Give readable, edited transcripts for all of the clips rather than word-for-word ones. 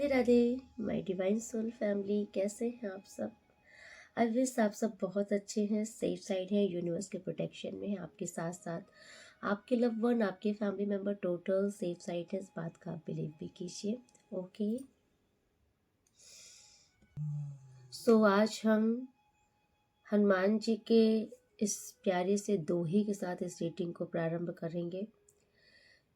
Radhe Radhe my divine soul family, कैसे हैं आप सब। आई विश आप सब बहुत अच्छे हैं, सेफ साइड हैं, यूनिवर्स के प्रोटेक्शन में हैं। आपके साथ साथ आपके लव वन, आपके family member total safe side है। इस बात का आप बिलीव भी कीजिए। ओके, सो आज हम हनुमान जी के इस प्यारे से दोहे के साथ इस रीडिंग को प्रारंभ करेंगे।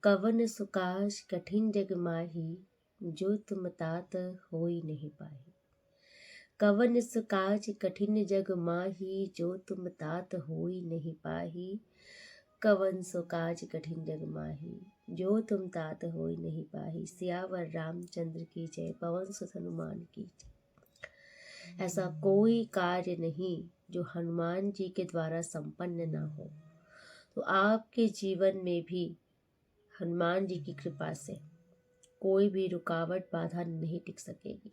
कवन सुकाज कठिन जग माही, जो तुम तात होई नहीं पाही। कवन सुकाज कठिन जग माही, जो तुम तात होई नहीं पाही। कवन सुकाज कठिन जग माही, जो तुम तात होई नहीं पाही। सियावर रामचंद्र की जय, पवन सुत हनुमान की जय। ऐसा कोई कार्य नहीं जो हनुमान जी के द्वारा संपन्न ना हो। तो आपके जीवन में भी हनुमान जी की कृपा से कोई भी रुकावट बाधा नहीं टिक सकेगी।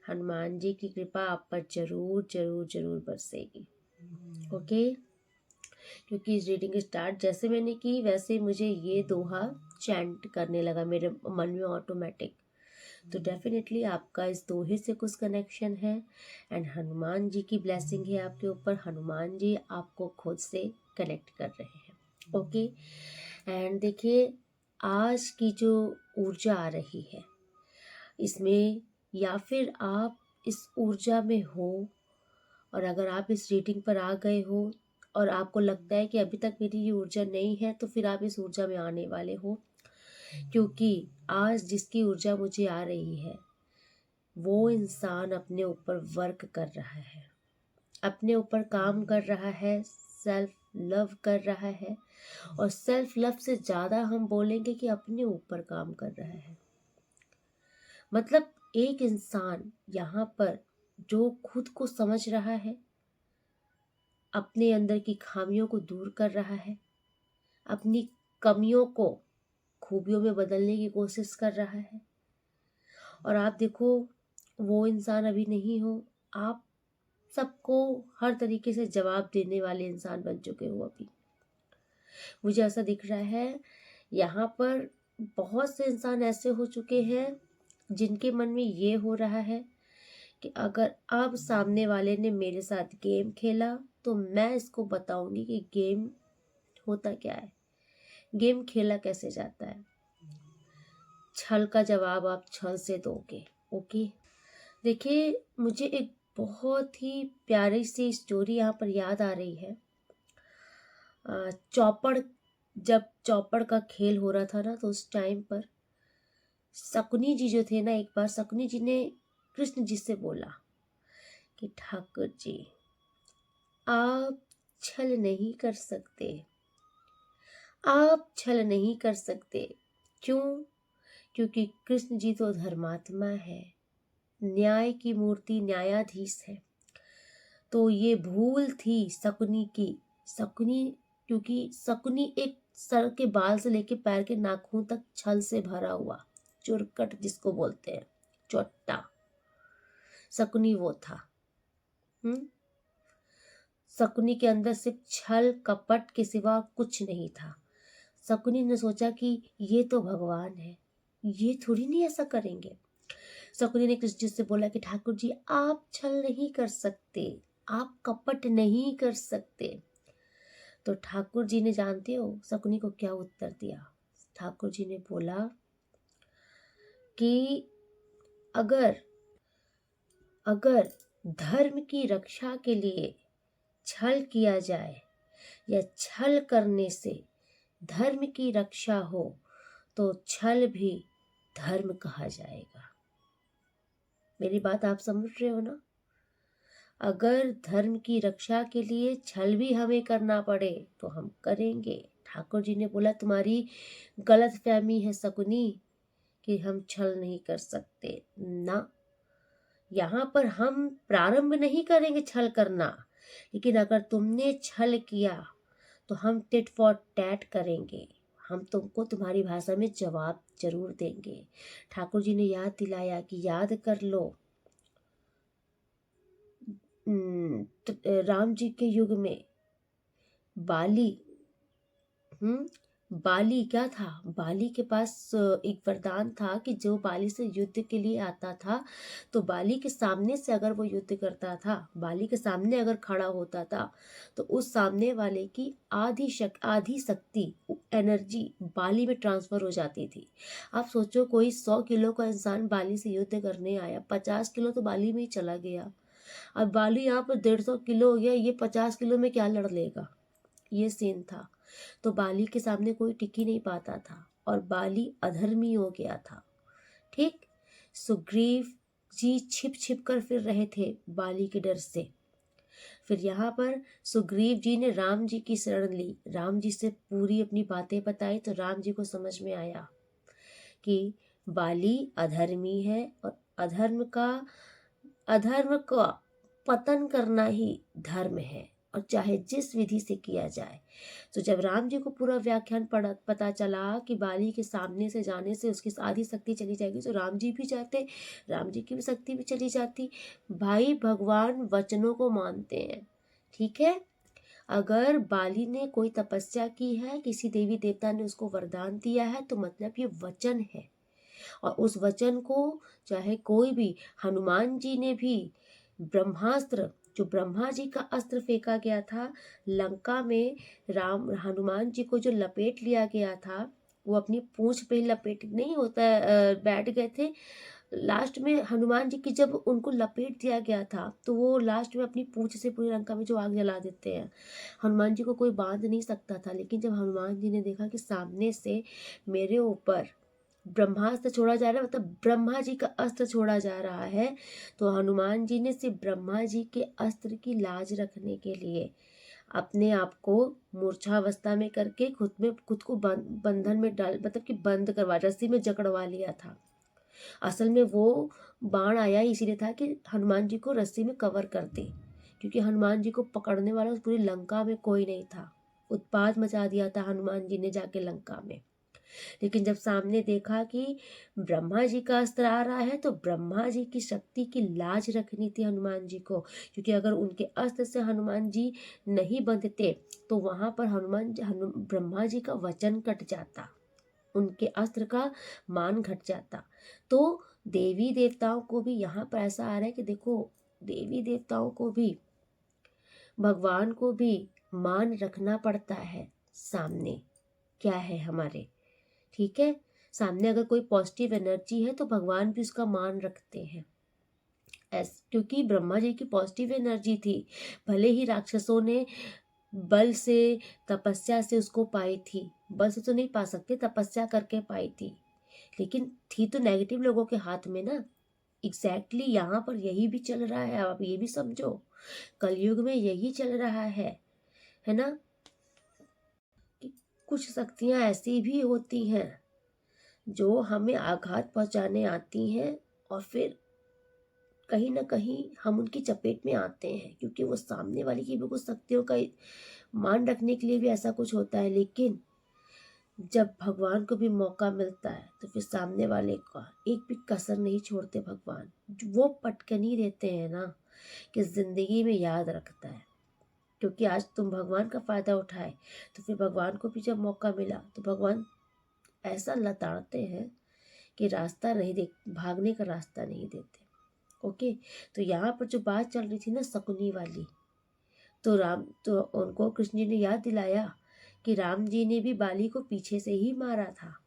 हनुमान जी की कृपा आप पर जरूर जरूर जरूर बरसेगी। ओके, क्योंकि इस रीडिंग स्टार्ट जैसे मैंने की वैसे मुझे ये दोहा चैंट करने लगा मेरे मन में ऑटोमेटिक। तो डेफिनेटली आपका इस दोहे से कुछ कनेक्शन है एंड हनुमान जी की ब्लेसिंग है आपके ऊपर। हनुमान जी आपको खुद से कनेक्ट कर रहे हैं। ओके, एंड देखिए आज की जो ऊर्जा आ रही है इसमें, या फिर आप इस ऊर्जा में हो, और अगर आप इस रीडिंग पर आ गए हो और आपको लगता है कि अभी तक मेरी ये ऊर्जा नहीं है, तो फिर आप इस ऊर्जा में आने वाले हो। क्योंकि आज जिसकी ऊर्जा मुझे आ रही है वो इंसान अपने ऊपर वर्क कर रहा है, अपने ऊपर काम कर रहा है, सेल्फ लव कर रहा है। और सेल्फ लव से ज़्यादा हम बोलेंगे कि अपने ऊपर काम कर रहा है। मतलब एक इंसान यहाँ पर जो खुद को समझ रहा है, अपने अंदर की खामियों को दूर कर रहा है, अपनी कमियों को खूबियों में बदलने की कोशिश कर रहा है। और आप देखो वो इंसान अभी नहीं हो, आप सबको हर तरीके से जवाब देने वाले इंसान बन चुके हो। अभी मुझे ऐसा दिख रहा है यहाँ पर बहुत से इंसान ऐसे हो चुके हैं जिनके मन में ये हो रहा है कि अगर अब सामने वाले ने मेरे साथ गेम खेला तो मैं इसको बताऊंगी कि गेम होता क्या है, गेम खेला कैसे जाता है। छल का जवाब आप छल से दोगे। ओके, देखिए मुझे एक बहुत ही प्यारी सी स्टोरी यहाँ पर याद आ रही है। चौपड़, जब चौपड़ का खेल हो रहा था ना, तो उस टाइम पर शकुनी जी जो थे ना, एक बार शकुनी जी ने कृष्ण जी से बोला कि ठाकुर जी आप छल नहीं कर सकते, आप छल नहीं कर सकते। क्यों? क्योंकि कृष्ण जी तो धर्मात्मा है, न्याय की मूर्ति, न्यायाधीश है। तो ये भूल थी शकुनी की। शकुनी, क्योंकि शकुनी एक सर के बाल से लेके पैर के नाखून तक छल से भरा हुआ, चुरकट जिसको बोलते हैं, चोट्टा, शकुनी वो था। शकुनी के अंदर सिर्फ छल कपट के सिवा कुछ नहीं था। शकुनी ने सोचा कि ये तो भगवान है, ये थोड़ी नहीं ऐसा करेंगे। शकुनी ने कृष्ण जी से बोला कि ठाकुर जी आप छल नहीं कर सकते, आप कपट नहीं कर सकते। तो ठाकुर जी ने, जानते हो शकुनी को क्या उत्तर दिया? ठाकुर जी ने बोला कि अगर अगर धर्म की रक्षा के लिए छल किया जाए या छल करने से धर्म की रक्षा हो तो छल भी धर्म कहा जाएगा। मेरी बात आप समझ रहे हो ना? अगर धर्म की रक्षा के लिए छल भी हमें करना पड़े तो हम करेंगे। ठाकुर जी ने बोला तुम्हारी गलत फहमी है शकुनी कि हम छल नहीं कर सकते ना। यहाँ पर हम प्रारंभ नहीं करेंगे छल करना, लेकिन अगर तुमने छल किया तो हम टिट फॉर टैट करेंगे, हम तुमको तुम्हारी भाषा में जवाब जरूर देंगे। ठाकुर जी ने याद दिलाया कि याद कर लो, राम जी के युग में बाली बाली क्या था, बाली के पास एक वरदान था कि जो बाली से युद्ध के लिए आता था, तो बाली के सामने से अगर वो युद्ध करता था, बाली के सामने अगर खड़ा होता था, तो उस सामने वाले की आधी शक्ति, एनर्जी बाली में ट्रांसफर हो जाती थी। आप सोचो, कोई 100 किलो का इंसान बाली से युद्ध करने आया, 50 किलो तो बाली में ही चला गया। अब बाली यहाँ पर 150 किलो हो गया, ये 50 किलो में क्या लड़ लेगा, ये सीन था। तो बाली के सामने कोई टिक ही नहीं पाता था और बाली अधर्मी हो गया था। ठीक। सुग्रीव जी छिप छिप कर फिर रहे थे बाली के डर से। फिर यहाँ पर सुग्रीव जी ने राम जी की शरण ली, राम जी से पूरी अपनी बातें बताई, तो राम जी को समझ में आया कि बाली अधर्मी है और अधर्म का पतन करना ही धर्म है, और चाहे जिस विधि से किया जाए। तो जब राम जी को पूरा व्याख्यान पता चला कि बाली के सामने से जाने से उसकी आधी शक्ति चली जाएगी, तो राम जी भी चाहते, राम जी की भी शक्ति भी चली जाती। भाई भगवान वचनों को मानते हैं, ठीक है। अगर बाली ने कोई तपस्या की है, किसी देवी देवता ने उसको वरदान दिया है, तो मतलब ये वचन है, और उस वचन को चाहे कोई भी, हनुमान जी ने भी ब्रह्मास्त्र, जो ब्रह्मा जी का अस्त्र फेंका गया था लंका में, हनुमान जी को जो लपेट लिया गया था, वो अपनी पूंछ पे लपेट नहीं होता, बैठ गए थे। लास्ट में हनुमान जी की जब उनको लपेट दिया गया था, तो वो लास्ट में अपनी पूंछ से पूरी लंका में जो आग जला देते हैं, हनुमान जी को कोई बांध नहीं सकता था। लेकिन जब हनुमान जी ने देखा कि सामने से मेरे ऊपर ब्रह्मास्त्र छोड़ा जा रहा है, मतलब ब्रह्मा जी का अस्त्र छोड़ा जा रहा है, तो हनुमान जी ने सिर्फ ब्रह्मा जी के अस्त्र की लाज रखने के लिए अपने आप को मूर्छावस्था में करके खुद को बंधन में डाल, मतलब कि बंद करवा, रस्सी में जकड़वा लिया था। असल में वो बाण आया इसीलिए था कि हनुमान जी को रस्सी में कवर कर दे, क्योंकि हनुमान जी को पकड़ने वाला उस पूरी लंका में कोई नहीं था। उत्पात मचा दिया था हनुमान जी ने जाके लंका में। लेकिन जब सामने देखा कि ब्रह्मा जी का अस्त्र आ रहा है, तो ब्रह्मा जी की शक्ति की लाज रखनी थी हनुमान जी को, क्योंकि अगर उनके अस्त्र से हनुमान जी नहीं बंधते, तो वहां पर ब्रह्मा जी का वचन कट जाता, उनके अस्त्र का मान घट जाता। तो देवी देवताओं को भी यहाँ पर ऐसा आ रहा है कि देखो, देवी देवताओं को भी, भगवान को भी मान रखना पड़ता है। सामने क्या है हमारे, ठीक है, सामने अगर कोई पॉजिटिव एनर्जी है तो भगवान भी उसका मान रखते हैं। क्योंकि ब्रह्मा जी की पॉजिटिव एनर्जी थी, भले ही राक्षसों ने बल से, तपस्या से उसको पाई थी, बल से तो नहीं पा सकते, तपस्या करके पाई थी, लेकिन थी तो नेगेटिव लोगों के हाथ में ना। एग्जैक्टली यहाँ पर यही भी चल रहा है, आप ये भी समझो, कलयुग में यही चल रहा है ना, कि कुछ शक्तियां ऐसी भी होती हैं जो हमें आघात पहुंचाने आती हैं, और फिर कहीं ना कहीं हम उनकी चपेट में आते हैं, क्योंकि वो सामने वाले की भी कुछ शक्तियों का मान रखने के लिए भी ऐसा कुछ होता है। लेकिन जब भगवान को भी मौका मिलता है, तो फिर सामने वाले का एक भी कसर नहीं छोड़ते भगवान। वो पटकनी देते हैं ना, कि जिंदगी में याद रखता है, क्योंकि आज तुम भगवान का फायदा उठाए, तो फिर भगवान को भी जब मौका मिला, तो भगवान ऐसा लताड़ते हैं कि रास्ता नहीं देख, भागने का रास्ता नहीं देते। ओके। तो यहाँ पर जो बात चल रही थी ना शकुनी वाली, तो उनको कृष्ण जी ने याद दिलाया कि राम जी ने भी बाली को पीछे से ही मारा था,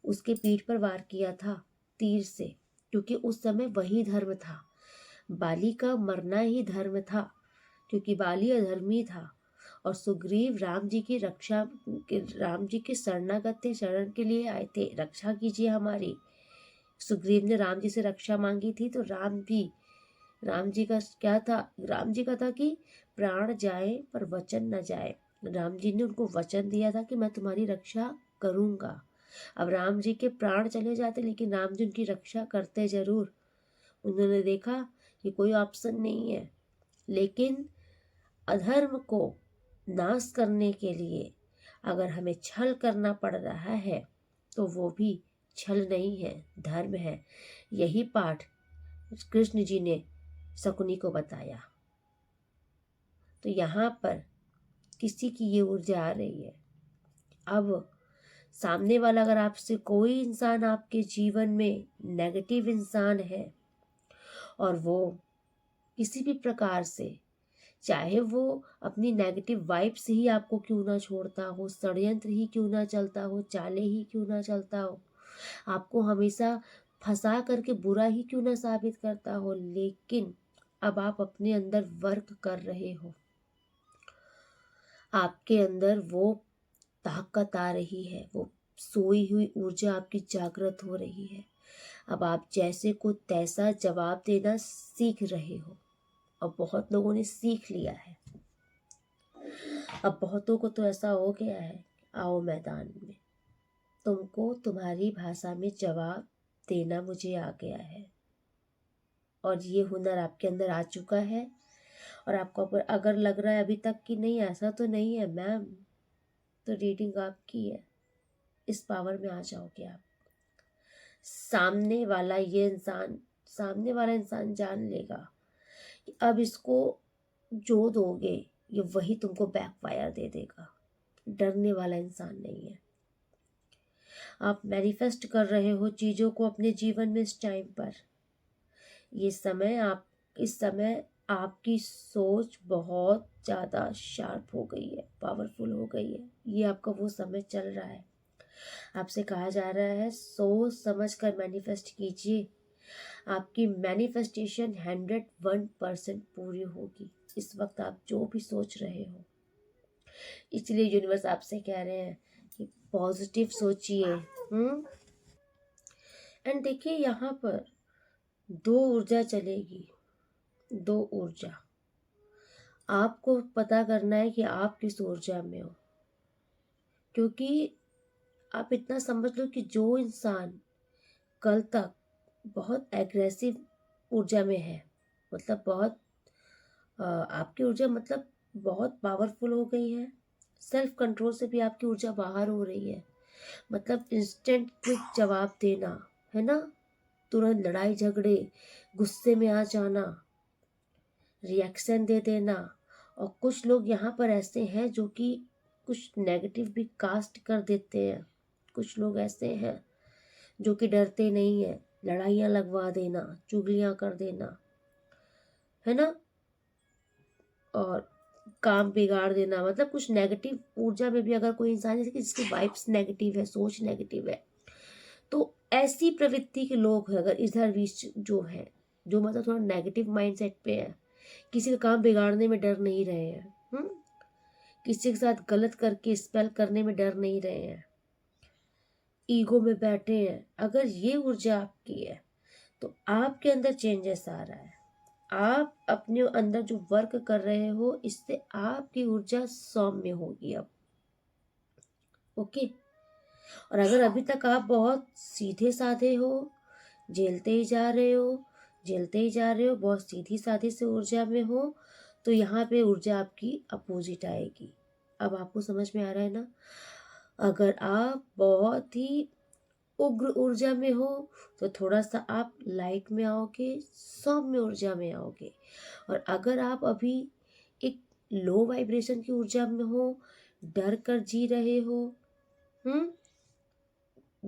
उसके पीठ पर वार किया था तीर से, क्योंकि उस समय वही धर्म था, बाली का मरना ही धर्म था, क्योंकि बाली अधर्मी था। और सुग्रीव राम जी की रक्षा, राम जी के शरणागत थे, शरण के लिए आए थे, रक्षा कीजिए हमारी। सुग्रीव ने राम जी से रक्षा मांगी थी, तो राम जी का क्या था, राम जी का था कि प्राण जाए पर वचन न जाए। राम जी ने उनको वचन दिया था कि मैं तुम्हारी रक्षा करूंगा। अब राम जी के प्राण चले जाते, लेकिन राम जी उनकी रक्षा करते जरूर। उन्होंने देखा कि कोई ऑप्शन नहीं है, लेकिन अधर्म को नाश करने के लिए अगर हमें छल करना पड़ रहा है, तो वो भी छल नहीं है, धर्म है। यही पाठ कृष्ण जी ने शकुनी को बताया। तो यहाँ पर किसी की ये ऊर्जा आ रही है अब सामने वाला अगर आपसे कोई इंसान आपके जीवन में नेगेटिव इंसान है और वो किसी भी प्रकार से, चाहे वो अपनी नेगेटिव वाइब से ही आपको क्यों ना छोड़ता हो, षड्यंत्र ही क्यों ना चलता हो, चाले ही क्यों ना चलता हो, आपको हमेशा फंसा करके बुरा ही क्यों ना साबित करता हो, लेकिन अब आप अपने अंदर वर्क कर रहे हो, आपके अंदर वो ताकत आ रही है, वो सोई हुई ऊर्जा आपकी जागृत हो रही है। अब आप जैसे को तैसा जवाब देना सीख रहे हो और बहुत लोगों ने सीख लिया है। अब बहुतों को तो ऐसा हो गया है, आओ मैदान में, तुमको तुम्हारी भाषा में जवाब देना मुझे आ गया है और ये हुनर आपके अंदर आ चुका है। और आपको अगर लग रहा है अभी तक कि नहीं ऐसा तो नहीं है मैम, तो रीडिंग आपकी है, इस पावर में आ जाओगे आप। सामने वाला इंसान जान लेगा कि अब इसको जो दोगे ये वही तुमको बैकफायर दे देगा। डरने वाला इंसान नहीं है। आप मैनिफेस्ट कर रहे हो चीज़ों को अपने जीवन में इस टाइम पर। इस समय आपकी सोच बहुत ज़्यादा शार्प हो गई है, पावरफुल हो गई है। ये आपका वो समय चल रहा है। आपसे कहा जा रहा है सोच समझ कर मैनिफेस्ट कीजिए, आपकी मैनिफेस्टेशन 101% पूरी होगी। इस वक्त आप जो भी सोच रहे हो, इसलिए यूनिवर्स आपसे कह रहे हैं कि पॉजिटिव सोचिए। एंड देखिए यहाँ पर दो ऊर्जा चलेगी, दो ऊर्जा। आपको पता करना है कि आप किस ऊर्जा में हो, क्योंकि आप इतना समझ लो कि जो इंसान कल तक बहुत एग्रेसिव ऊर्जा में है, मतलब बहुत आपकी ऊर्जा मतलब बहुत पावरफुल हो गई है, सेल्फ कंट्रोल से भी आपकी ऊर्जा बाहर हो रही है, मतलब इंस्टेंट क्विक जवाब देना है ना, तुरंत लड़ाई झगड़े, गुस्से में आ जाना, रिएक्शन दे देना। और कुछ लोग यहाँ पर ऐसे हैं जो कि कुछ नेगेटिव भी कास्ट कर देते हैं। कुछ लोग ऐसे हैं जो कि डरते नहीं है, लड़ाइयाँ लगवा देना, चुगलियाँ कर देना, है ना, और काम बिगाड़ देना। मतलब कुछ नेगेटिव ऊर्जा में भी अगर कोई इंसान जैसे कि जिसकी वाइब्स नेगेटिव है, सोच नेगेटिव है, तो ऐसी प्रवृत्ति के लोग हैं अगर इधर बीच जो है, जो मतलब थोड़ा नेगेटिव माइंडसेट पे है, किसी का काम बिगाड़ने में डर नहीं रहे हैं, किसी के साथ गलत करके स्पेल करने में डर नहीं रहे हैं, ईगो में बैठे हैं, अगर ये ऊर्जा आपकी है तो आपके अंदर चेंजेस आ रहा है। आप अपने अंदर जो वर्क कर रहे हो इससे आपकी ऊर्जा सौम्य होगी अब। ओके। और अगर अभी तक आप बहुत सीधे साधे हो, झेलते ही जा रहे हो, झेलते ही जा रहे हो, बहुत सीधी साधी से ऊर्जा में हो, तो यहाँ पे ऊर्जा आपकी अपोजिट आएगी। अब आपको समझ में आ रहा है ना। अगर आप बहुत ही उग्र ऊर्जा में हो तो थोड़ा सा आप लाइट में आओगे, सौम्य ऊर्जा में आओगे। और अगर आप अभी एक लो वाइब्रेशन की ऊर्जा में हो, डर कर जी रहे हो,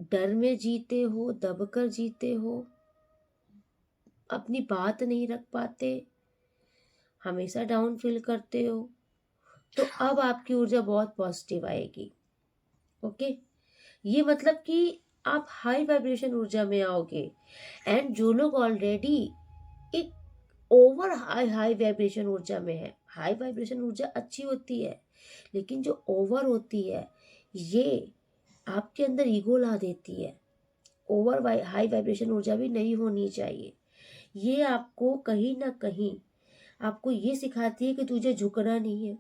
डर में जीते हो, दब कर जीते हो, अपनी बात नहीं रख पाते, हमेशा डाउन फील करते हो, तो अब आपकी ऊर्जा बहुत पॉजिटिव आएगी। ओके। ये मतलब कि आप हाई वाइब्रेशन ऊर्जा में आओगे। एंड जो लोग ऑलरेडी एक ओवर हाई वाइब्रेशन ऊर्जा में है, हाई वाइब्रेशन ऊर्जा अच्छी होती है, लेकिन जो ओवर होती है ये आपके अंदर ईगो ला देती है। ओवर हाई वाइब्रेशन ऊर्जा भी नहीं होनी चाहिए। ये आपको कहीं ना कहीं आपको ये सिखाती है कि तुझे झुकना नहीं है,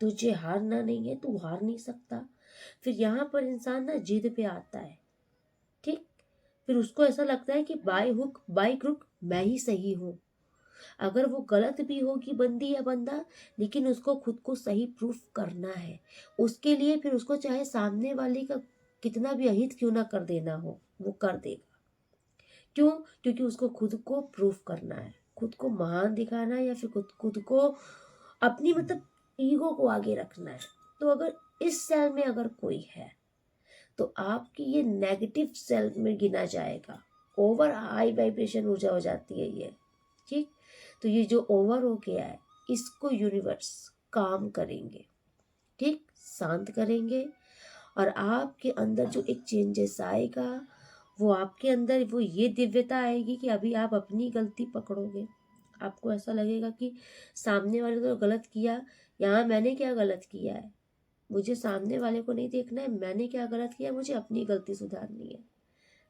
तुझे हारना नहीं है, तू हार नहीं सकता। फिर यहाँ पर इंसान ना जिद पे आता है, ठीक। फिर उसको ऐसा लगता है कि बाय हुक बाय क्रुक मैं ही सही हूँ। अगर वो गलत भी होगी बंदी या बंदा, लेकिन उसको खुद को सही प्रूफ करना है। उसके लिए फिर उसको चाहे सामने वाले का कितना भी अहित क्यों ना कर देना हो, वो कर देगा। क्यों? क्योंकि उसको खुद को प्रूफ करना है, खुद को महान दिखाना है, या फिर खुद को अपनी मतलब ईगो को आगे रखना है। तो अगर इस सेल में अगर कोई है तो आपकी ये नेगेटिव सेल में गिना जाएगा। ओवर हाई वाइब्रेशन ऊर्जा हो जाती है ये, ठीक। तो ये जो ओवर हो गया है इसको यूनिवर्स काम करेंगे, ठीक, शांत करेंगे। और आपके अंदर जो एक चेंजेस आएगा वो आपके अंदर वो ये दिव्यता आएगी कि अभी आप अपनी गलती पकड़ोगे। आपको ऐसा लगेगा कि सामने वाले तो गलत किया, यहाँ मैंने क्या गलत किया है, मुझे सामने वाले को नहीं देखना है मैंने क्या गलत किया, मुझे अपनी गलती सुधारनी है,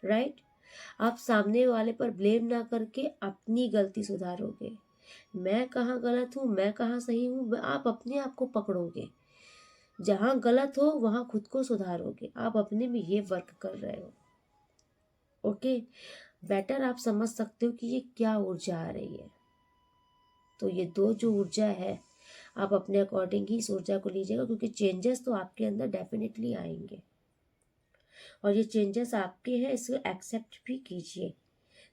राइट। आप सामने वाले पर ब्लेम ना करके अपनी गलती सुधारोगे। मैं कहाँ गलत हूँ, मैं कहाँ सही हूँ, आप अपने आप को पकड़ोगे। जहाँ गलत हो वहाँ खुद को सुधारोगे। आप अपने में ये वर्क कर रहे हो, ओके। बेटर आप समझ सकते हो कि ये क्या ऊर्जा आ रही है। तो ये दो जो ऊर्जा है आप अपने अकॉर्डिंग ही इस ऊर्जा को लीजिएगा, क्योंकि चेंजेस तो आपके अंदर डेफिनेटली आएंगे और ये चेंजेस आपके हैं, इसको एक्सेप्ट भी कीजिए।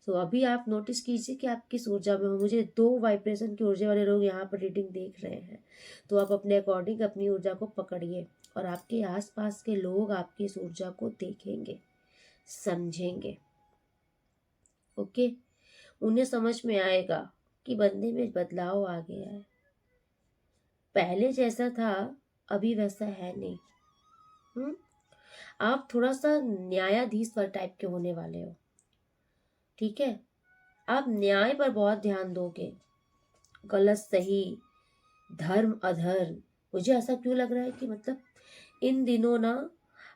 तो अभी आप नोटिस कीजिए कि आप किस ऊर्जा में हो। मुझे 2 वाइब्रेशन की ऊर्जा वाले लोग यहाँ पर रीडिंग देख रहे हैं, तो आप अपने अकॉर्डिंग अपनी ऊर्जा को पकड़िए और आपके आसपास के लोग आपकी इस ऊर्जा को देखेंगे, समझेंगे, ओके। उन्हें समझ में आएगा कि बंदे में बदलाव आ गया है, पहले जैसा था अभी वैसा है नहीं। आप थोड़ा सा न्यायाधीश पर टाइप के होने वाले हो, ठीक है। आप न्याय पर बहुत ध्यान दोगे, गलत सही, धर्म अधर्म। मुझे ऐसा क्यों लग रहा है कि मतलब इन दिनों ना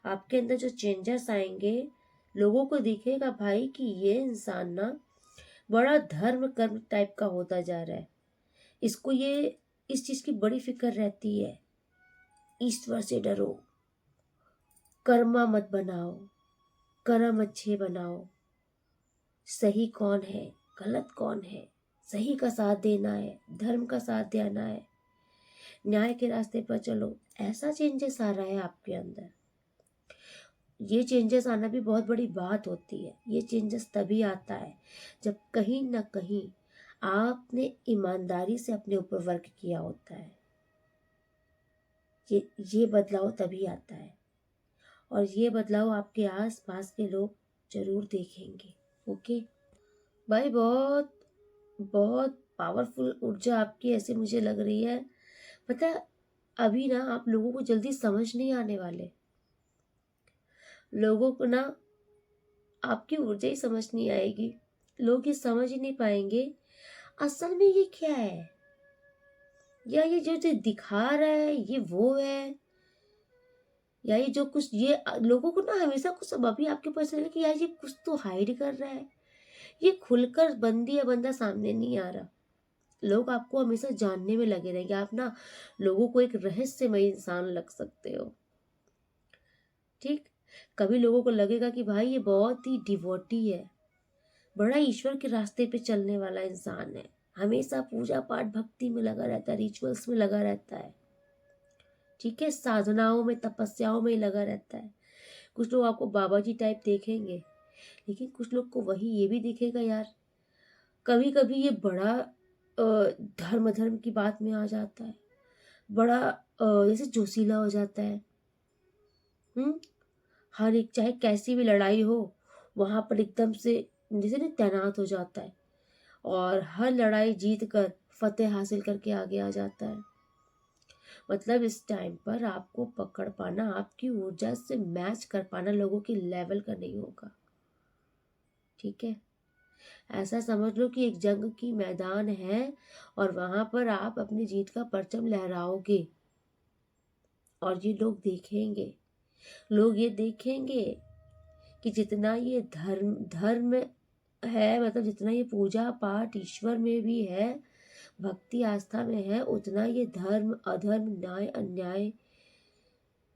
आपके अंदर जो चेंजेस आएंगे, लोगों को दिखेगा भाई कि ये इंसान ना बड़ा धर्म कर्म टाइप का होता जा रहा है। इसको ये इस चीज की बड़ी फिक्र रहती है, ईश्वर से डरो, कर्मा मत बनाओ, कर्म अच्छे बनाओ, सही कौन है गलत कौन है, सही का साथ देना है, धर्म का साथ देना है, न्याय के रास्ते पर चलो। ऐसा चेंजेस आ रहा है आपके अंदर। ये चेंजेस आना भी बहुत बड़ी बात होती है। ये चेंजेस तभी आता है जब कहीं ना कहीं आपने ईमानदारी से अपने ऊपर वर्क किया होता है। ये बदलाव तभी आता है और ये बदलाव आपके आस पास के लोग जरूर देखेंगे, ओके भाई। बहुत बहुत पावरफुल ऊर्जा आपकी ऐसे मुझे लग रही है। पता है, अभी ना आप लोगों को जल्दी समझ नहीं आने वाले, लोगों को ना आपकी ऊर्जा ही समझ नहीं आएगी, लोग ये समझ ही नहीं पाएंगे असल में ये क्या है, या ये जो दिखा रहा है ये वो है, या ये जो कुछ ये लोगों को ना हमेशा कुछ अभी आपके पास चले कि यार ये कुछ तो हाइड कर रहा है, ये खुलकर बंदी या बंदा सामने नहीं आ रहा। लोग आपको हमेशा जानने में लगे रहेंगे। आप ना लोगों को एक रहस्यमय इंसान लग सकते हो, ठीक। कभी लोगों को लगेगा कि भाई ये बहुत ही डिवोटी है, बड़ा ईश्वर के रास्ते पे चलने वाला इंसान है, हमेशा पूजा पाठ भक्ति में लगा रहता है, रिचुअल्स में लगा रहता है, ठीक है, साधनाओं में तपस्याओं में लगा रहता है। कुछ लोग आपको बाबा जी टाइप देखेंगे, लेकिन कुछ लोग को वही ये भी दिखेगा यार कभी कभी ये बड़ा धर्म धर्म की बात में आ जाता है, बड़ा जैसे जोशीला हो जाता है। हर एक चाहे कैसी भी लड़ाई हो वहां पर एकदम से जैसे ना तैनात हो जाता है और हर लड़ाई जीत कर फतेह हासिल करके आगे आ जाता है। मतलब इस टाइम पर आपको पकड़ पाना, आपकी ऊर्जा से मैच कर पाना लोगों की लेवल का नहीं होगा, ठीक है। ऐसा समझ लो कि एक जंग की मैदान है और वहां पर आप अपनी जीत का परचम लहराओगे और ये लोग देखेंगे, लोग ये देखेंगे कि जितना ये धर्म धर्म है, मतलब जितना ये पूजा पाठ ईश्वर में भी है, भक्ति आस्था में है, उतना ये धर्म अधर्म न्याय अन्याय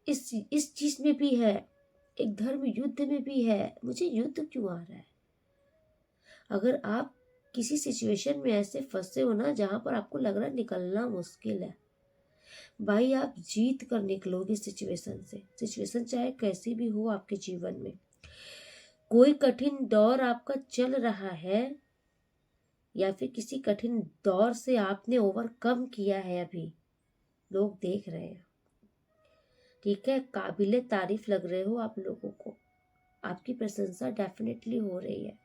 इस चीज में भी है, एक धर्म युद्ध में भी है। मुझे युद्ध क्यों आ रहा है? अगर आप किसी सिचुएशन में ऐसे फंसे हो ना जहां पर आपको लग रहा है निकलना मुश्किल है, भाई आप जीत कर निकलोगे सिचुएशन से। सिचुएशन चाहे कैसी भी हो आपके जीवन में, कोई कठिन दौर आपका चल रहा है या फिर किसी कठिन दौर से आपने ओवरकम किया है, अभी लोग देख रहे हैं। ठीक है, काबिले तारीफ लग रहे हो आप लोगों को, आपकी प्रशंसा डेफिनेटली हो रही है।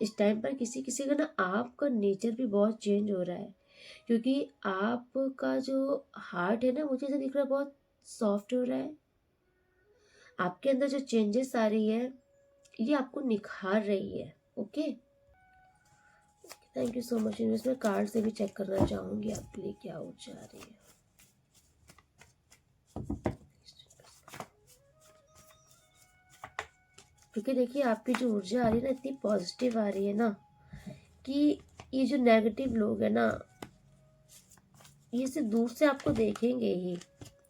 इस टाइम पर किसी किसी का ना आपका नेचर भी बहुत चेंज हो रहा है, क्योंकि आपका जो हार्ट है ना, मुझे ऐसा दिख रहा है बहुत सॉफ्ट हो रहा है। आपके अंदर जो चेंजेस आ रही है ये आपको निखार रही है। Okay, thank you so much. मैं कार्ड से भी चेक करना चाहूंगी आपके लिए क्या ऊर्जा आ रही है। क्योंकि देखिए आपकी जो ऊर्जा आ रही है ना, इतनी पॉजिटिव आ रही है ना, कि ये जो नेगेटिव लोग है ना, ये सिर्फ दूर से आपको देखेंगे ही,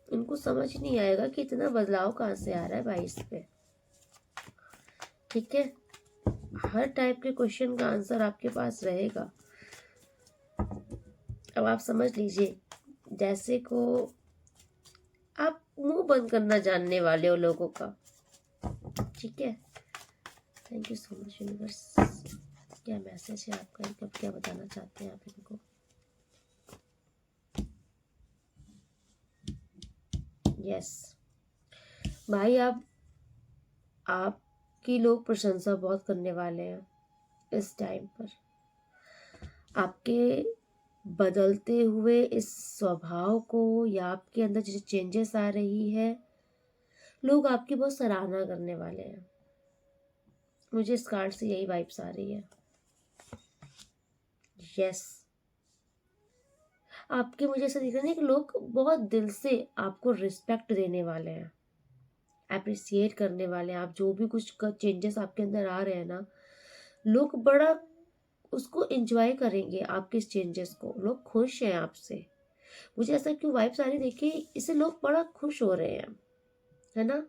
इनको समझ नहीं आएगा कि इतना बदलाव कहाँ से आ रहा है भाई इस पे। ठीक है, हर टाइप के क्वेश्चन का आंसर आपके पास रहेगा। अब आप समझ लीजिए, जैसे को आप मुंह बंद करना जानने वाले हो लोगों का। ठीक है, thank you so much universe. क्या मैसेज है आपका, कब क्या बताना चाहते हैं आप इनको। यस भाई, आपकी लोग प्रशंसा बहुत करने वाले हैं इस टाइम पर। आपके बदलते हुए इस स्वभाव को, या आपके अंदर जैसे चेंजेस आ रही है, लोग आपकी बहुत सराहना करने वाले हैं। मुझे इस कार्ड से यही वाइब्स आ रही है। यस, आपके मुझे ऐसा दिख रहा है कि लोग बहुत दिल से आपको रिस्पेक्ट देने वाले हैं, अप्रिसिएट करने वाले हैं। आप जो भी कुछ चेंजेस आपके अंदर आ रहे हैं ना, लोग बड़ा उसको एंजॉय करेंगे। आपके इस चेंजेस को लोग खुश हैं आपसे। मुझे ऐसा क्यों वाइब्स आ रही, देखिए इससे लोग बड़ा खुश हो रहे हैं, है ना।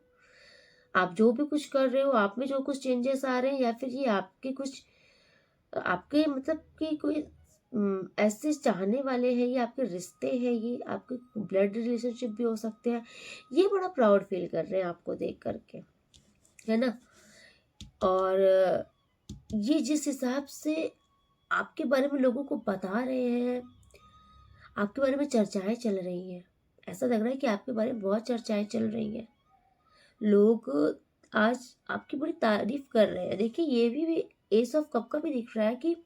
आप जो भी कुछ कर रहे हो, आप में जो कुछ चेंजेस आ रहे हैं, या फिर ये आपके कुछ, आपके मतलब कि कोई ऐसे चाहने वाले हैं, ये आपके रिश्ते हैं, ये आपके ब्लड रिलेशनशिप भी हो सकते हैं, ये बड़ा प्राउड फील कर रहे हैं आपको देख करके, है ना। और ये जिस हिसाब से आपके बारे में लोगों को बता रहे हैं, आपके बारे में चर्चाएं चल रही हैं, ऐसा लग रहा है कि आपके बारे में बहुत चर्चाएं चल रही हैं। लोग आज आपकी बड़ी तारीफ कर रहे हैं। देखिए ये भी एस ऑफ कप का भी दिख रहा है कि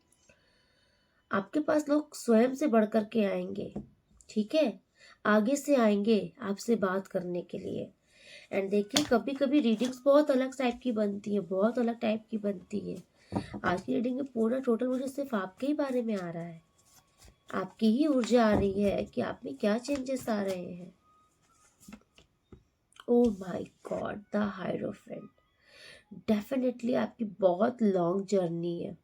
आपके पास लोग स्वयं से बढ़ कर के आएंगे। ठीक है, आगे से आएंगे आपसे बात करने के लिए। एंड देखिए कभी कभी रीडिंग्स बहुत अलग टाइप की बनती है, बहुत अलग टाइप की बनती है। आज की रीडिंग में पूरा टोटल मुझे सिर्फ आपके ही बारे में आ रहा है, आपकी ही ऊर्जा आ रही है कि आप में क्या चेंजेस आ रहे हैं। Oh my God, the hierophant. Definitely आपकी बहुत लॉन्ग जर्नी है,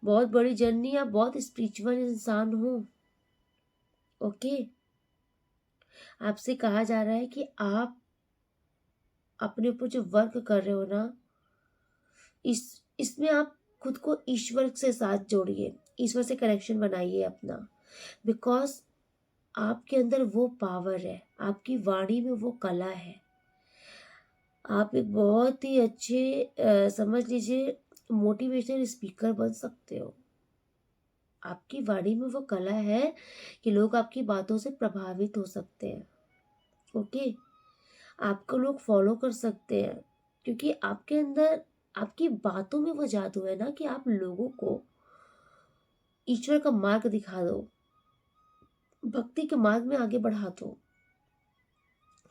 बहुत बड़ी जर्नी। आप बहुत स्पिरिचुअल इंसान हो। ओके, आपसे कहा जा रहा है कि आप अपने ऊपर जो वर्क कर रहे हो ना, इसमें आप खुद को ईश्वर से साथ जोड़िए, ईश्वर से कनेक्शन बनाइए अपना। बिकॉज आपके अंदर वो पावर है, आपकी वाणी में वो कला है। आप एक बहुत ही अच्छे समझ लीजिए मोटिवेशनल स्पीकर बन सकते हो। आपकी वाणी में वो कला है कि लोग आपकी बातों से प्रभावित हो सकते हैं। ओके, आपको लोग फॉलो कर सकते हैं, क्योंकि आपके अंदर, आपकी बातों में वो जादू है ना, कि आप लोगों को ईश्वर का मार्ग दिखा दो, भक्ति के मार्ग में आगे बढ़ा दो।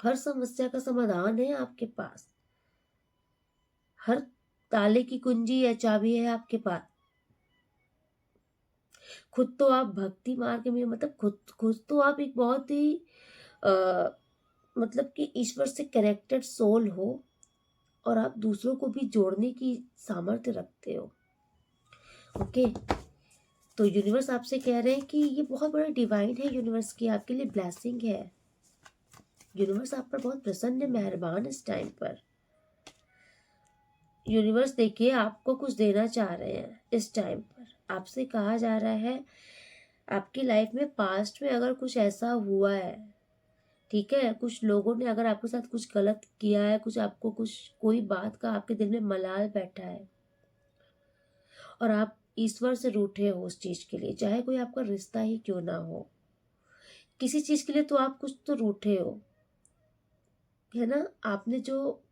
हर समस्या का समाधान है आपके पास, हर ताले की कुंजी या चाबी है आपके पास। खुद तो आप भक्ति मार्ग में, मतलब खुद खुद तो आप एक बहुत ही आ, मतलब कि ईश्वर से कनेक्टेड सोल हो, और आप दूसरों को भी जोड़ने की सामर्थ्य रखते हो। ओके, तो यूनिवर्स आपसे कह रहे हैं कि ये बहुत बड़ा डिवाइन है, यूनिवर्स की आपके लिए ब्लेसिंग है। यूनिवर्स आप पर बहुत प्रसन्न, मेहरबान इस टाइम पर। यूनिवर्स देखिए आपको कुछ देना चाह रहे हैं इस टाइम पर। आपसे कहा जा रहा है, आपकी लाइफ में पास्ट में अगर कुछ ऐसा हुआ है, ठीक है, कुछ लोगों ने अगर आपके साथ कुछ गलत किया है, कुछ आपको कुछ कोई बात का आपके दिल में मलाल बैठा है, और आप ईश्वर से रूठे हो उस चीज के लिए, चाहे कोई आपका रिश्ता ही क्यों ना हो, किसी चीज के लिए तो आप कुछ तो रूठे हो। है ना, आपने जो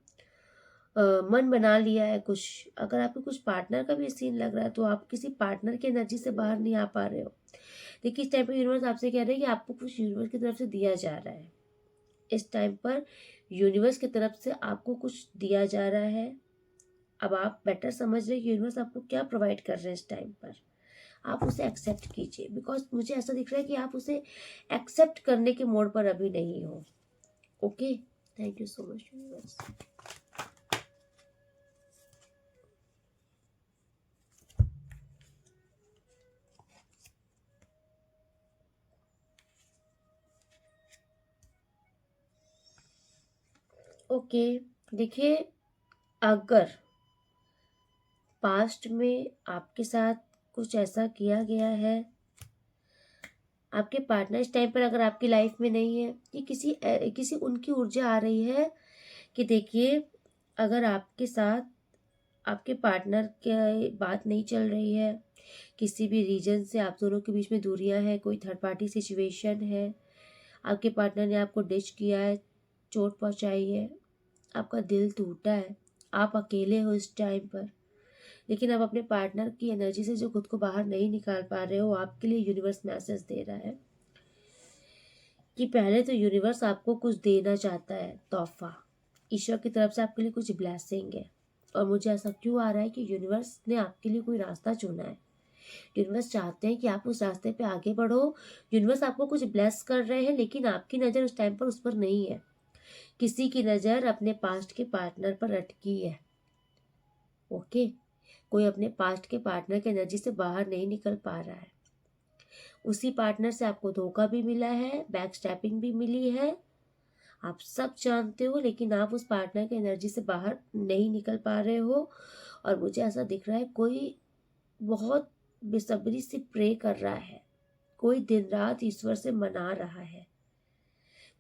मन बना लिया है कुछ, अगर आपको कुछ पार्टनर का भी सीन लग रहा है तो आप किसी पार्टनर की एनर्जी से बाहर नहीं आ पा रहे हो। देखिए इस टाइम पर यूनिवर्स आपसे कह रहे हैं कि आपको कुछ यूनिवर्स की तरफ से दिया जा रहा है। इस टाइम पर यूनिवर्स की तरफ से आपको कुछ दिया जा रहा है। अब आप बेटर समझ रहे हैं कि यूनिवर्स आपको क्या प्रोवाइड कर रहे हैं इस टाइम पर। आप उसे एक्सेप्ट कीजिए, बिकॉज मुझे ऐसा दिख रहा है कि आप उसे एक्सेप्ट करने के मोड पर अभी नहीं हो। Okay, thank you so much universe. Okay, देखिए अगर पास्ट में आपके साथ कुछ ऐसा किया गया है, आपके पार्टनर इस टाइम पर अगर आपकी लाइफ में नहीं है, कि किसी उनकी ऊर्जा आ रही है कि देखिए अगर आपके साथ आपके पार्टनर की बात नहीं चल रही है, किसी भी रीजन से आप दोनों के बीच में दूरियां हैं, कोई थर्ड पार्टी सिचुएशन है, आपके पार्टनर ने आपको डिच किया है, चोट पहुंचाई है, आपका दिल टूटा है, आप अकेले हो इस टाइम पर, लेकिन आप अपने पार्टनर की एनर्जी से जो खुद को बाहर नहीं निकाल पा रहे हो, आपके लिए यूनिवर्स मैसेज दे रहा है कि पहले तो यूनिवर्स आपको कुछ देना चाहता है, तोहफा ईश्वर की तरफ से आपके लिए कुछ ब्लेसिंग है। और मुझे ऐसा क्यों आ रहा है कि यूनिवर्स ने आपके लिए कोई रास्ता चुना है, यूनिवर्स चाहते हैं कि आप उस रास्ते पे आगे बढ़ो। यूनिवर्स आपको कुछ ब्लेस कर रहे हैं, लेकिन आपकी नज़र उस टाइम पर उस पर नहीं है, किसी की नज़र अपने पास्ट के पार्टनर पर अटकी है। ओके, कोई अपने पास्ट के पार्टनर की एनर्जी से बाहर नहीं निकल पा रहा है। उसी पार्टनर से आपको धोखा भी मिला है, बैक स्टैपिंग भी मिली है, आप सब जानते हो, लेकिन आप उस पार्टनर की एनर्जी से बाहर नहीं निकल पा रहे हो। और मुझे ऐसा दिख रहा है कोई बहुत बेसब्री से प्रे कर रहा है, कोई दिन रात ईश्वर से मना रहा है,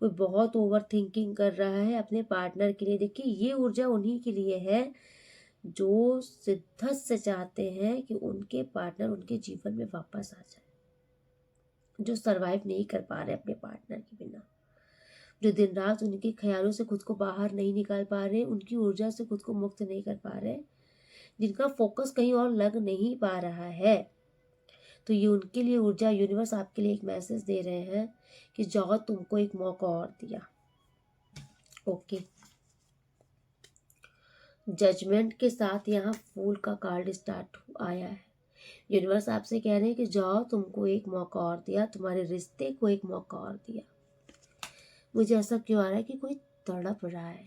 कोई बहुत ओवर थिंकिंग कर रहा है अपने पार्टनर के लिए। देखिए ये ऊर्जा उन्हीं के लिए है जो शिद्दत से चाहते हैं कि उनके पार्टनर उनके जीवन में वापस आ जाए, जो सरवाइव नहीं कर पा रहे अपने पार्टनर के बिना, जो दिन रात उनके ख्यालों से खुद को बाहर नहीं निकाल पा रहे, उनकी ऊर्जा से खुद को मुक्त नहीं कर पा रहे, जिनका फोकस कहीं और लग नहीं पा रहा है। तो ये उनके लिए ऊर्जा, यूनिवर्स आपके लिए एक मैसेज दे रहे हैं कि जाओ, तुमको एक मौका और दिया। ओके, जजमेंट के साथ यहाँ फूल का कार्ड स्टार्ट आया है। यूनिवर्स आपसे कह रहे हैं कि जाओ, तुमको एक मौका और दिया, तुम्हारे रिश्ते को एक मौका और दिया। मुझे ऐसा क्यों आ रहा है कि कोई तड़प रहा है,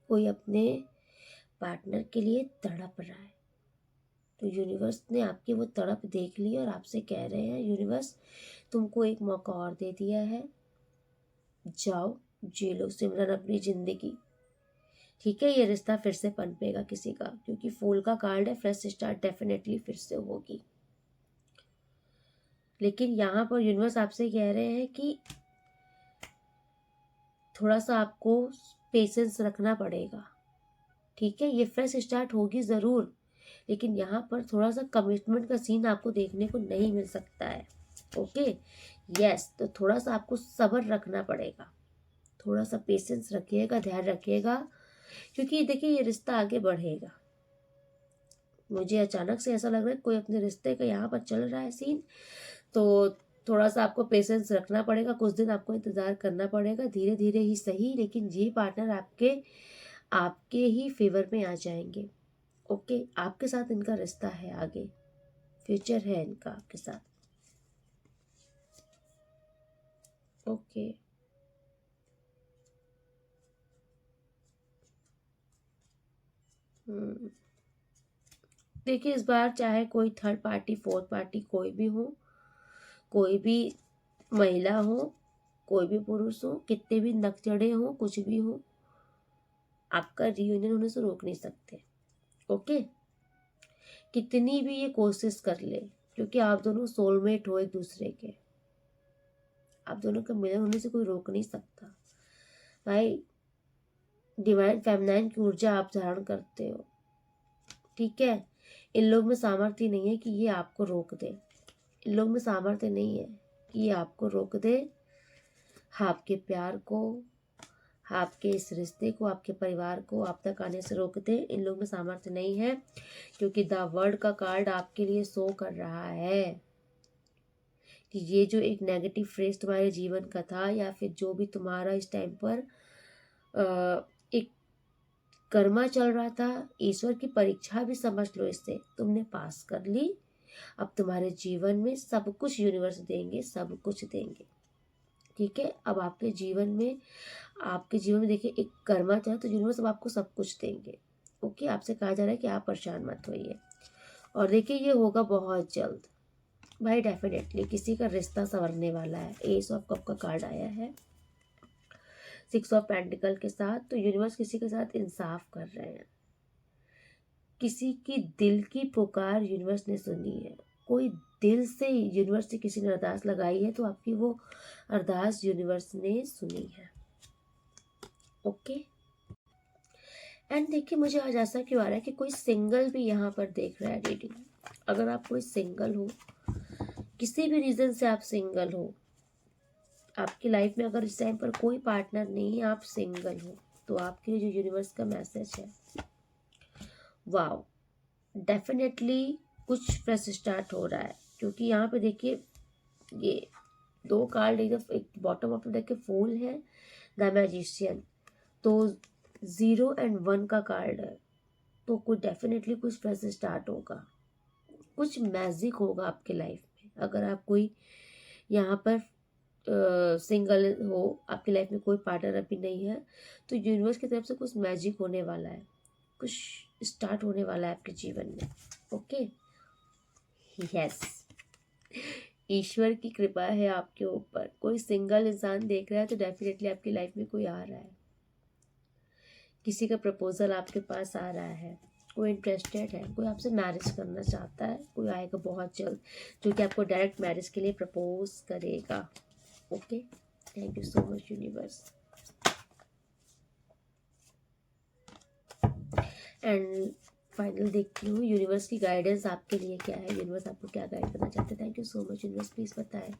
कोई अपने पार्टनर के लिए तड़प रहा है। तो यूनिवर्स ने आपकी वो तड़प देख ली और आपसे कह रहे हैं, यूनिवर्स तुमको एक मौका और दे दिया है, जाओ जी लो सिमरन अपनी जिंदगी। ठीक है, ये रिश्ता फिर से पनपेगा किसी का, क्योंकि फूल का कार्ड है, फ्रेश स्टार्ट डेफिनेटली फिर से होगी। लेकिन यहाँ पर यूनिवर्स आपसे कह रहे हैं कि थोड़ा सा आपको पेशेंस रखना पड़ेगा। ठीक है, ये फ्रेश स्टार्ट होगी ज़रूर, लेकिन यहाँ पर थोड़ा सा कमिटमेंट का सीन आपको देखने को नहीं मिल सकता है। ओके, यस, तो थोड़ा सा आपको सब्र रखना पड़ेगा, थोड़ा सा पेशेंस रखिएगा, ध्यान रखिएगा, क्योंकि देखिए ये रिश्ता आगे बढ़ेगा। मुझे अचानक से ऐसा लग रहा है कोई अपने रिश्ते का यहाँ पर चल रहा है सीन, तो थोड़ा सा आपको पेशेंस रखना पड़ेगा, कुछ दिन आपको इंतज़ार करना पड़ेगा, धीरे धीरे ही सही, लेकिन ये पार्टनर आपके आपके ही फेवर में आ जाएंगे। ओके, आपके साथ इनका रिश्ता है, आगे फ्यूचर है इनका आपके साथ। ओके, देखिए इस बार चाहे कोई थर्ड पार्टी, फोर्थ पार्टी, कोई भी हो, कोई भी महिला हो, कोई भी पुरुष हो, कितने भी नकचढ़े हो, कुछ भी हो, आपका रियूनियन होने से रोक नहीं सकते। ओके, कितनी भी ये कोशिश कर ले, क्योंकि आप दोनों सोलमेट हो एक दूसरे के, आप दोनों का मिलन होने से कोई रोक नहीं सकता। भाई डिवाइन फेमिनाइन की ऊर्जा आप धारण करते हो, ठीक है, इन लोग में सामर्थ्य नहीं है कि ये आपको रोक दे, इन लोग में सामर्थ्य नहीं है कि ये आपको रोक दे, आपके प्यार को, आपके इस रिश्ते को, आपके परिवार को आप तक आने से रोकते। इन लोगों में सामर्थ्य नहीं है, क्योंकि द वर्ल्ड का कार्ड आपके लिए शो कर रहा है कि ये जो एक नेगेटिव फ्रेज तुम्हारे जीवन का था, या फिर जो भी तुम्हारा इस टाइम पर एक कर्मा चल रहा था, ईश्वर की परीक्षा भी समझ लो, इससे तुमने पास कर ली। अब तुम्हारे जीवन में सब कुछ यूनिवर्स देंगे, सब कुछ देंगे। ठीक है, अब आपके जीवन में देखिए एक कर्मा था, तो यूनिवर्स अब आपको सब कुछ देंगे। ओके, आपसे कहा जा रहा है कि आप परेशान मत होइए, और देखिए ये होगा बहुत जल्द भाई। डेफिनेटली किसी का रिश्ता संवरने वाला है। एस ऑफ कप का कार्ड आया है 6 ऑफ पेंटिकल के साथ, तो यूनिवर्स किसी के साथ इंसाफ कर रहे हैं। किसी की दिल की पुकार यूनिवर्स ने सुनी है। कोई दिल से यूनिवर्स से किसी ने अरदास लगाई है, तो आपकी वो अरदास यूनिवर्स ने सुनी है। ओके, एंड देखिए मुझे आज ऐसा क्यों आ रहा है कि कोई सिंगल भी यहाँ पर देख रहा है रीडिंग। अगर आप कोई सिंगल हो, किसी भी रीजन से आप सिंगल हो, आपकी लाइफ में अगर इस टाइम पर कोई पार्टनर नहीं है, आप सिंगल हो, तो आपके लिए जो यूनिवर्स का मैसेज है, वाओ, डेफिनेटली कुछ फ्रेश स्टार्ट हो रहा है। क्योंकि यहाँ पे देखिए ये 2 कार्ड, एक बॉटम ऑफ द डेक के फूल है, द मैजिशियन, तो 0 एंड 1 का कार्ड है। तो कुछ डेफिनेटली कुछ फ्रेश स्टार्ट होगा, कुछ मैजिक होगा आपके लाइफ में। अगर आप कोई यहाँ पर सिंगल हो, आपकी लाइफ में कोई पार्टनर अभी नहीं है, तो यूनिवर्स की तरफ से कुछ मैजिक होने वाला है, कुछ स्टार्ट होने वाला है आपके जीवन में। ओके, यस, ईश्वर की कृपा है आपके ऊपर। कोई सिंगल इंसान देख रहा है, तो डेफिनेटली आपकी लाइफ में कोई आ रहा है, किसी का प्रपोजल आपके पास आ रहा है, कोई इंटरेस्टेड है, कोई आपसे मैरिज करना चाहता है, कोई आएगा बहुत जल्द जो कि आपको डायरेक्ट मैरिज के लिए प्रपोज करेगा। Okay, thank you so much universe. And final देखती हूँ यूनिवर्स की गाइडेंस आपके लिए क्या है। यूनिवर्स आपको क्या गाइड करना चाहते हैं। Thank you so much universe, please बताएं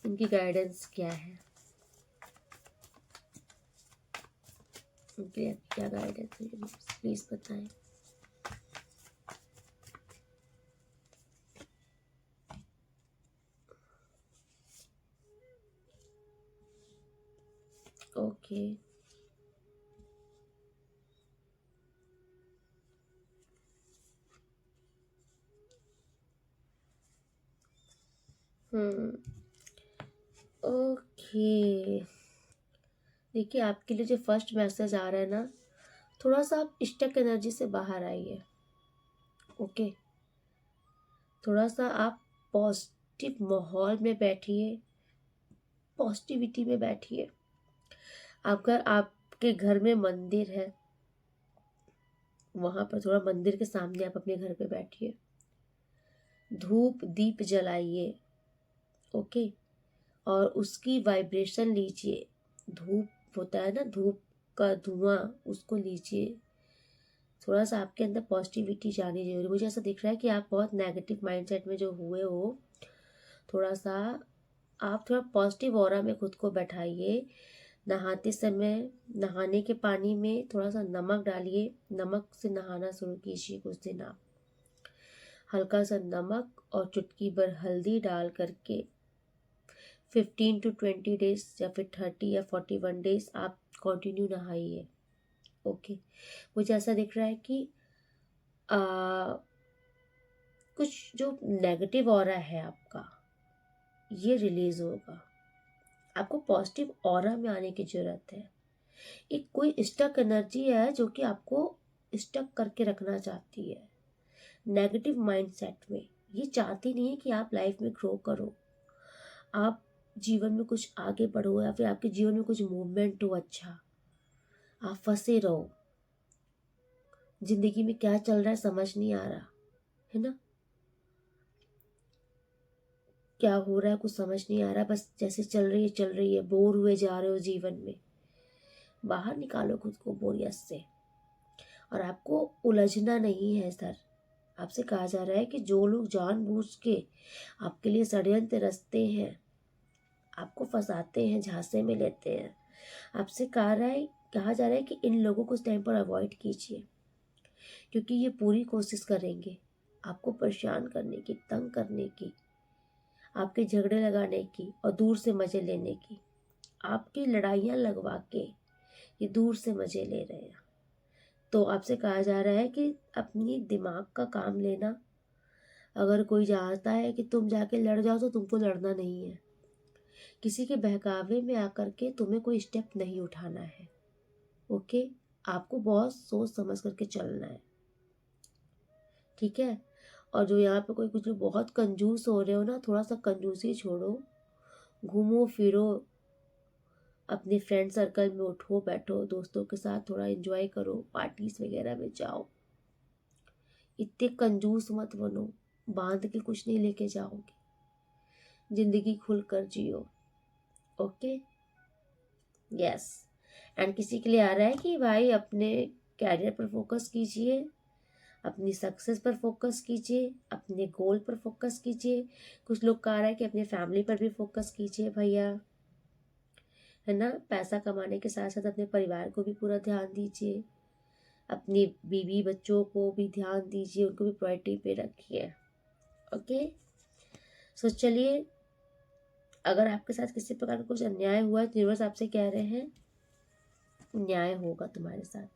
इनकी गाइडेंस क्या है, इनके लिए क्या गाइडेंस है यूनिवर्स, प्लीज़ बताएं। ओके, ओके, देखिए आपके लिए जो फर्स्ट मैसेज आ रहा है ना, थोड़ा सा आप स्टक एनर्जी से बाहर आइए। ओके, थोड़ा सा आप पॉजिटिव माहौल में बैठिए, पॉजिटिविटी में बैठिए। अगर आपके घर में मंदिर है, वहां पर थोड़ा मंदिर के सामने आप अपने घर पे बैठिए, धूप दीप जलाइए। ओके, और उसकी वाइब्रेशन लीजिए। धूप होता है ना, धूप का धुआं, उसको लीजिए। थोड़ा सा आपके अंदर पॉजिटिविटी जानी जरूरी। मुझे ऐसा दिख रहा है कि आप बहुत नेगेटिव माइंडसेट में जो हुए हो, थोड़ा सा आप थोड़ा पॉजिटिव ऑरा में खुद को बैठाइए। नहाते समय नहाने के पानी में थोड़ा सा नमक डालिए, नमक से नहाना शुरू कीजिए कुछ दिन आप। हल्का सा नमक और चुटकी भर हल्दी डाल करके 15 to 20 डेज या फिर 30 या 41 डेज आप कंटिन्यू नहाइए। ओके, मुझे ऐसा दिख रहा है कि कुछ जो नेगेटिव ऑरा है आपका, ये रिलीज होगा। आपको पॉजिटिव ऑरा में आने की जरूरत है। एक कोई स्टक एनर्जी है जो कि आपको स्टक करके रखना चाहती है नेगेटिव माइंडसेट में। ये चाहती नहीं है कि आप लाइफ में ग्रो करो, आप जीवन में कुछ आगे बढ़ो, या फिर आपके जीवन में कुछ मूवमेंट हो। अच्छा, आप फंसे रहो, जिंदगी में क्या चल रहा है समझ नहीं आ रहा है ना, क्या हो रहा है कुछ समझ नहीं आ रहा, बस जैसे चल रही है, बोर हुए जा रहे हो जीवन में। बाहर निकालो खुद को बोरियत से, और आपको उलझना नहीं है सर। आपसे कहा जा रहा है कि जो लोग जानबूझ के आपके लिए षड्यंत्र रचते हैं, आपको फंसाते हैं, झांसे में लेते हैं, आपसे कहा जा रहा है कि इन लोगों को उस टाइम पर अवॉइड कीजिए, क्योंकि ये पूरी कोशिश करेंगे आपको परेशान करने की, तंग करने की, आपके झगड़े लगाने की और दूर से मज़े लेने की। आपकी लड़ाइयाँ लगवा के ये दूर से मज़े ले रहे हैं। तो आपसे कहा जा रहा है कि अपनी दिमाग का काम लेना। अगर कोई चाहता है कि तुम जाके लड़ जाओ तो तुमको लड़ना नहीं है। किसी के बहकावे में आकर के तुम्हें कोई स्टेप नहीं उठाना है। ओके, आपको बहुत सोच समझ करके चलना है, ठीक है। और जो यहाँ पे कोई कुछ लोग बहुत कंजूस हो रहे हो ना, थोड़ा सा कंजूसी छोड़ो, घूमो फिरो, अपने फ्रेंड सर्कल में उठो बैठो, दोस्तों के साथ थोड़ा एंजॉय करो, पार्टीज वगैरह में जाओ। इतने कंजूस मत बनो, बांध के कुछ नहीं लेके जाओगे। जिंदगी खुल कर जियो। Okay, yes. एंड किसी के लिए आ रहा है कि भाई अपने कैरियर पर फोकस कीजिए, अपनी सक्सेस पर फोकस कीजिए, अपने गोल पर फोकस कीजिए। कुछ लोग कह रहा है कि अपने फैमिली पर भी फोकस कीजिए भैया, है ना। पैसा कमाने के साथ साथ अपने परिवार को भी पूरा ध्यान दीजिए, अपनी बीवी बच्चों को भी ध्यान दीजिए, उनको भी प्रायोरिटी पे रखिए। ओके, सो चलिए, अगर आपके साथ किसी प्रकार का कुछ अन्याय हुआ है तो यूनिवर्स आपसे कह रहे हैं न्याय होगा तुम्हारे साथ।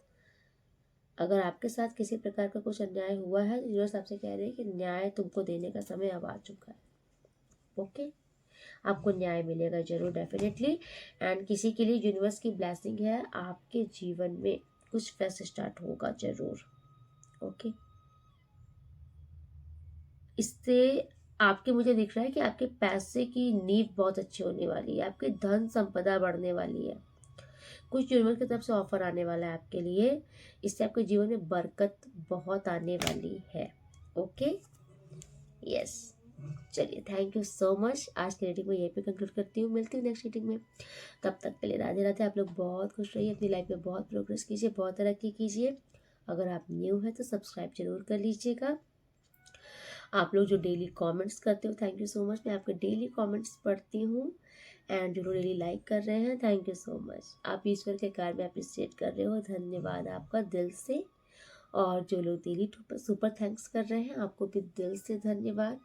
अगर आपके साथ किसी प्रकार का कुछ अन्याय हुआ है तो यूनिवर्स आपसे कह रहे हैं कि न्याय तुमको देने का समय अब आ चुका है। ओके, आपको न्याय मिलेगा जरूर, डेफिनेटली। एंड किसी के लिए यूनिवर्स की ब्लेसिंग है, आपके जीवन में कुछ फ्रेश स्टार्ट होगा जरूर। ओके, इससे आपके मुझे दिख रहा है कि आपके पैसे की नींव बहुत अच्छी होने वाली है, आपकी धन संपदा बढ़ने वाली है। कुछ यूनिवर्स की तरफ से ऑफर आने वाला है आपके लिए, इससे आपके जीवन में बरकत बहुत आने वाली है। Okay, yes. चलिए, थैंक यू सो मच। आज की रीडिंग में यहीं पे कंक्लूड करती हूँ, मिलती हूँ नेक्स्ट रीडिंग में। तब तक के लिए राधे राधे। आप लोग बहुत खुश रहिए, अपनी लाइफ में बहुत प्रोग्रेस कीजिए, बहुत तरक्की कीजिए। अगर आप न्यू है तो सब्सक्राइब जरूर कर लीजिएगा। आप लोग जो डेली कमेंट्स करते हो, थैंक यू सो मच। मैं आपके डेली कमेंट्स पढ़ती हूँ एंड जो डेली लाइक कर रहे हैं, थैंक यू सो मच। आप ईश्वर के कार्य में अप्रिशिएट कर रहे हो, धन्यवाद आपका दिल से। और जो लोग डेली सुपर थैंक्स कर रहे हैं, आपको भी दिल से धन्यवाद।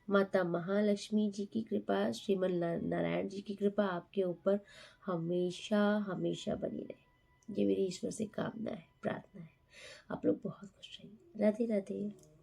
माता महालक्ष्मी जी की कृपा, श्रीमन नारायण जी की कृपा आपके ऊपर हमेशा हमेशा बनी रहे, ये मेरी ईश्वर से कामना है, प्रार्थना है। आप लोग बहुत खुश रहिए। राधे राधे।